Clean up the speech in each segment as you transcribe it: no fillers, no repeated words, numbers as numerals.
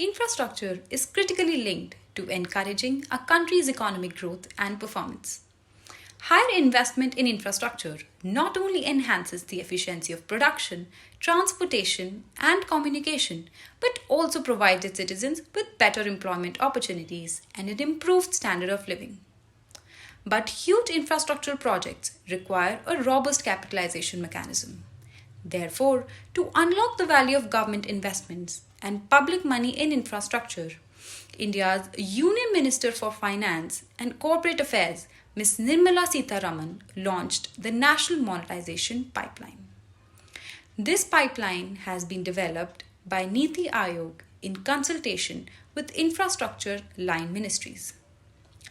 Infrastructure is critically linked to encouraging a country's economic growth and performance. Higher investment in infrastructure not only enhances the efficiency of production, transportation, and communication, but also provides its citizens with better employment opportunities and an improved standard of living. But huge infrastructural projects require a robust capitalization mechanism. Therefore, to unlock the value of government investments and public money in infrastructure, India's Union Minister for Finance and Corporate Affairs, Ms. Nirmala Sitharaman, launched the National Monetization Pipeline. This pipeline has been developed by Niti Aayog in consultation with infrastructure line ministries.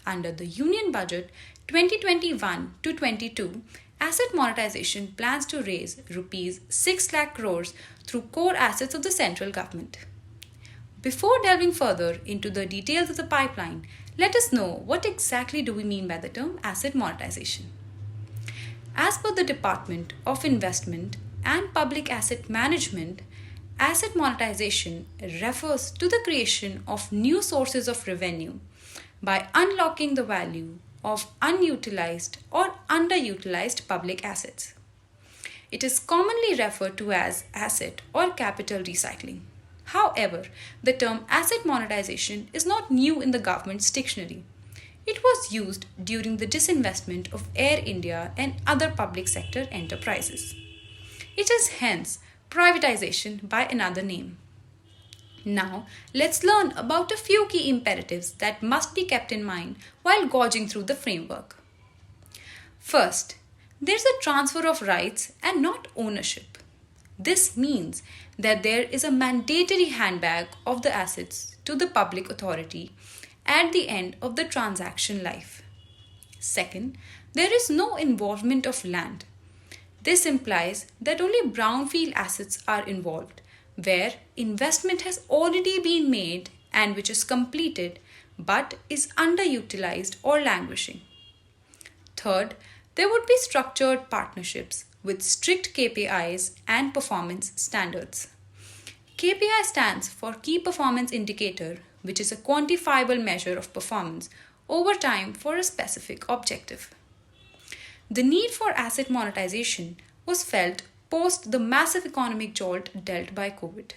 Under the Union Budget 2021 to 22, asset monetization plans to raise rupees 6 lakh crores through core assets of the central government. Before delving further into the details of the pipeline, let us know what exactly do we mean by the term asset monetization. As per the Department of Investment and Public Asset Management, asset monetization refers to the creation of new sources of revenue by unlocking the value of unutilized or underutilized public assets. It is commonly referred to as asset or capital recycling. However, the term asset monetization is not new in the government's dictionary. It was used during the disinvestment of Air India and other public sector enterprises. It is hence privatization by another name. Now, let's learn about a few key imperatives that must be kept in mind while gauging through the framework. First, there's a transfer of rights and not ownership. This means that there is a mandatory handback of the assets to the public authority at the end of the transaction life. Second, there is no involvement of land. This implies that only brownfield assets are involved, where investment has already been made and which is completed but is underutilized or languishing. Third, there would be structured partnerships with strict KPIs and performance standards. KPI stands for Key Performance Indicator, which is a quantifiable measure of performance over time for a specific objective. The need for asset monetization was felt post the massive economic jolt dealt by COVID.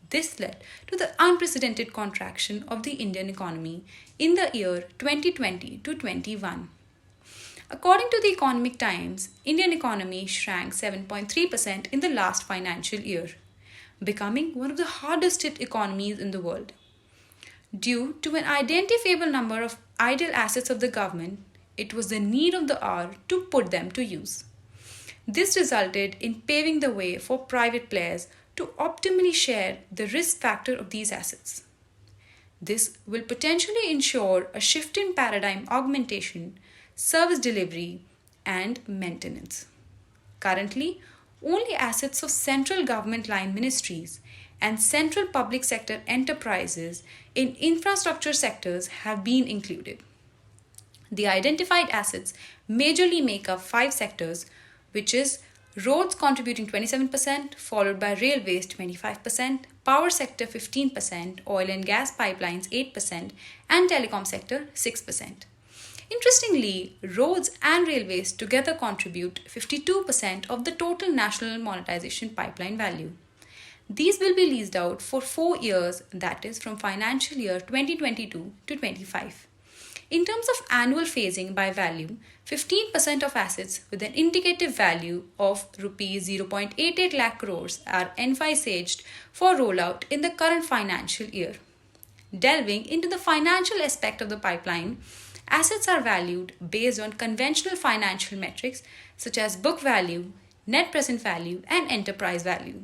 This led to the unprecedented contraction of the Indian economy in the year 2020 to 21. According to the Economic Times, Indian economy shrank 7.3% in the last financial year, becoming one of the hardest hit economies in the world. Due to an identifiable number of idle assets of the government, it was the need of the hour to put them to use. This resulted in paving the way for private players to optimally share the risk factor of these assets. This will potentially ensure a shift in paradigm augmentation, service delivery, and maintenance. Currently, only assets of central government line ministries and central public sector enterprises in infrastructure sectors have been included. The identified assets majorly make up 5 sectors, which is roads contributing 27%, followed by railways 25%, power sector 15%, oil and gas pipelines 8%, and telecom sector 6%. Interestingly, roads and railways together contribute 52% of the total national monetization pipeline value. These will be leased out for 4 years, that is from financial year 2022 to 25. In terms of annual phasing by value, 15% of assets with an indicative value of Rs 0.88 lakh crores are envisaged for rollout in the current financial year. Delving into the financial aspect of the pipeline, assets are valued based on conventional financial metrics such as book value, net present value, and enterprise value.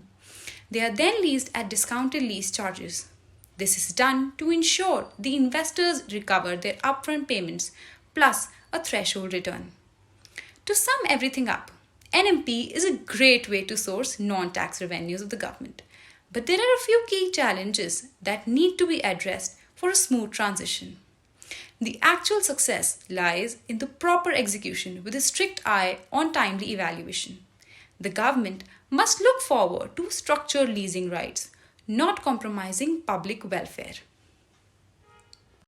They are then leased at discounted lease charges. This is done to ensure the investors recover their upfront payments plus a threshold return. To sum everything up, NMP is a great way to source non-tax revenues of the government. But there are a few key challenges that need to be addressed for a smooth transition. The actual success lies in the proper execution with a strict eye on timely evaluation. The government must look forward to structured leasing rights, not compromising public welfare.